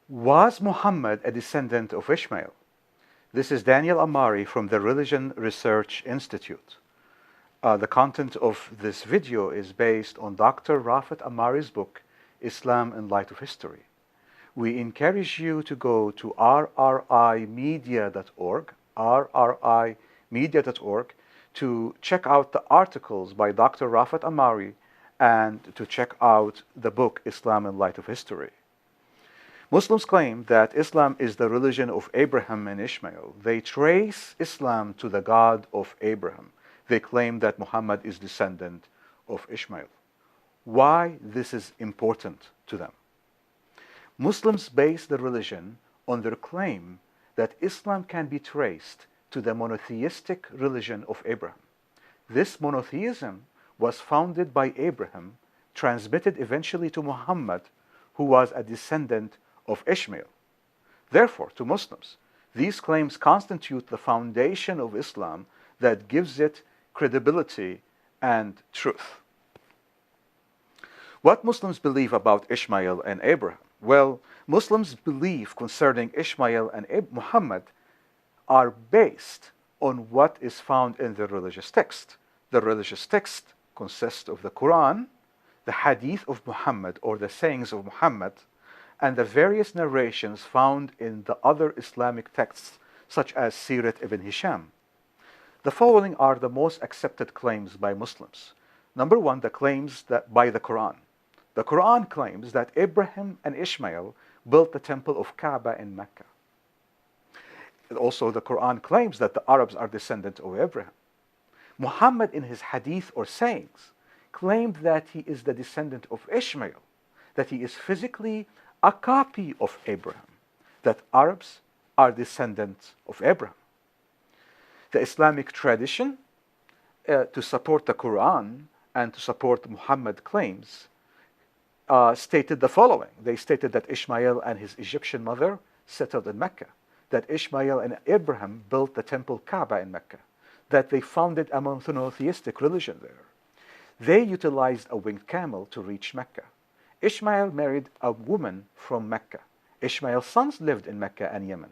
Was Muhammad a descendant of Ishmael? This is Daniel Amari from the Religion Research Institute. The content of this video is based on Dr. Rafat Amari's book, Islam in Light of History. We encourage you to go to rrimedia.org, to check out the articles by Dr. Rafat Amari and to check out the book, Islam in Light of History. Muslims claim that Islam is the religion of Abraham and Ishmael. They trace Islam to the God of Abraham. They claim that Muhammad is descendant of Ishmael. Why this is important to them? Muslims base the religion on their claim that Islam can be traced to the monotheistic religion of Abraham. This monotheism was founded by Abraham, transmitted eventually to Muhammad, who was a descendant of Ishmael. Therefore, to Muslims, these claims constitute the foundation of Islam that gives it credibility and truth. What Muslims believe about Ishmael and Abraham? Well, Muslims' belief concerning Ishmael and Muhammad are based on what is found in the religious text. The religious text consists of the Quran, the Hadith of Muhammad or the sayings of Muhammad, and the various narrations found in the other Islamic texts such as Sirat ibn Hisham. The following are the most accepted claims by Muslims. Number one, the claims that by the Quran. The Quran claims that Abraham and Ishmael built the temple of Kaaba in Mecca. Also, the Quran claims that the Arabs are descendants of Abraham. Muhammad, in his hadith or sayings, claimed that he is the descendant of Ishmael, that he is physically a copy of Abraham, that Arabs are descendants of Abraham. The Islamic tradition, to support the Quran and to support Muhammad's claims, stated the following. They stated that Ishmael and his Egyptian mother settled in Mecca, that Ishmael and Abraham built the temple Kaaba in Mecca, that they founded a monotheistic religion there. They utilized a winged camel to reach Mecca. Ishmael married a woman from Mecca. Ishmael's sons lived in Mecca and Yemen.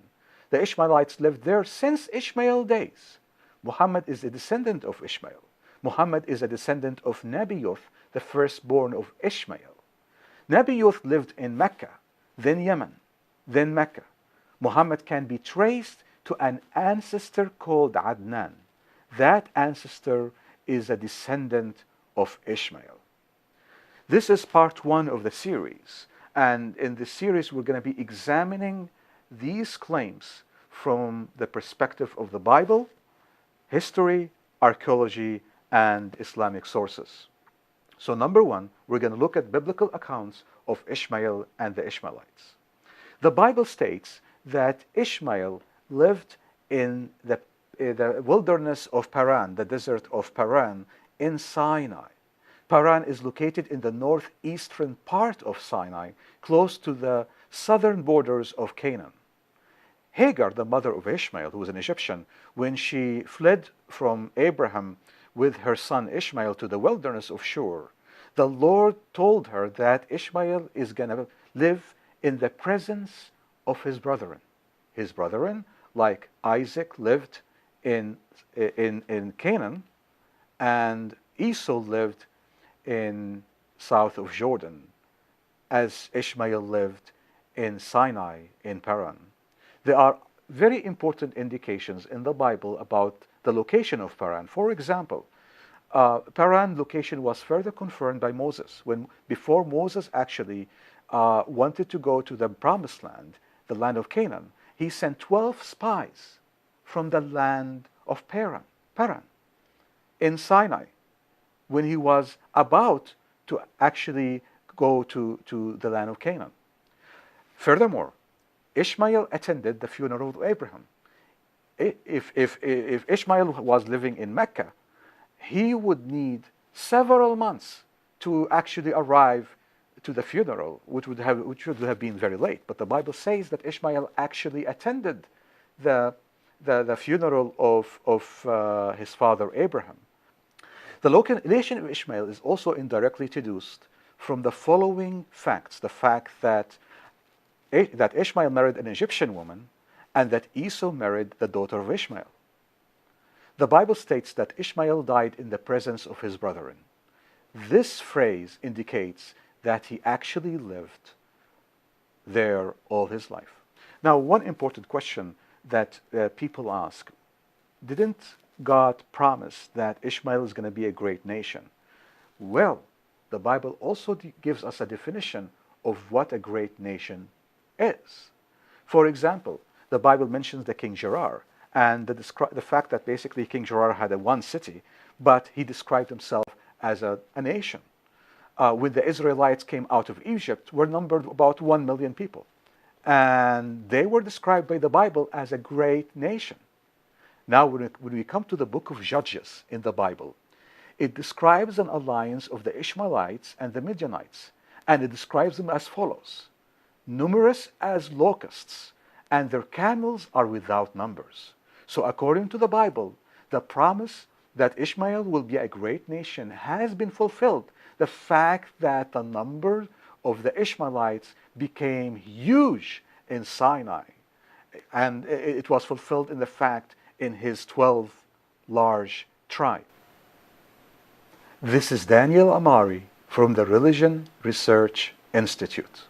The Ishmaelites lived there since Ishmael days. Muhammad is a descendant of Ishmael. Muhammad is a descendant of Nabiyuth, the firstborn of Ishmael. Nabiyuth lived in Mecca, then Yemen, then Mecca. Muhammad can be traced to an ancestor called Adnan. That ancestor is a descendant of Ishmael. This is part one of the series, and in this series we're going to be examining these claims from the perspective of the Bible, history, archaeology, and Islamic sources. So number one, we're going to look at biblical accounts of Ishmael and the Ishmaelites. The Bible states that Ishmael lived in the wilderness of Paran, the desert of Paran in Sinai. Paran is located in the northeastern part of Sinai, close to the southern borders of Canaan. Hagar, the mother of Ishmael, who was an Egyptian, when she fled from Abraham with her son Ishmael to the wilderness of Shur, the Lord told her that Ishmael is going to live in the presence of his brethren. His brethren, like Isaac, lived in Canaan, and Esau lived in south of Jordan, as Ishmael lived in Sinai in Paran. There are very important indications in the Bible about the location of Paran. For example, Paran location was further confirmed by Moses. Before Moses actually wanted to go to the promised land, the land of Canaan, he sent 12 spies from the land of Paran, in Sinai, when he was about to actually go to the land of Canaan. Furthermore, Ishmael attended the funeral of Abraham. If Ishmael was living in Mecca, he would need several months to actually arrive to the funeral, which would have been very late. But the Bible says that Ishmael actually attended the funeral of his father Abraham. The location of Ishmael is also indirectly deduced from the following facts. The fact that Ishmael married an Egyptian woman and that Esau married the daughter of Ishmael. The Bible states that Ishmael died in the presence of his brethren. This phrase indicates that he actually lived there all his life. Now, one important question that people ask, didn't God promise that Ishmael is going to be a great nation? Well, the Bible also gives us a definition of what a great nation is. For example, the Bible mentions the King Gerar and the fact that basically King Gerar had one city, but he described himself as a nation. When the Israelites came out of Egypt, were numbered about 1 million people. And they were described by the Bible as a great nation. Now, when we come to the book of Judges in the Bible, it describes an alliance of the Ishmaelites and the Midianites, and it describes them as follows: numerous as locusts, and their camels are without numbers. So according to the Bible, the promise that Ishmael will be a great nation has been fulfilled. The fact that the number of the Ishmaelites became huge in Sinai, and it was fulfilled in the fact in his 12 large tribes. This is Daniel Amari from the Religion Research Institute.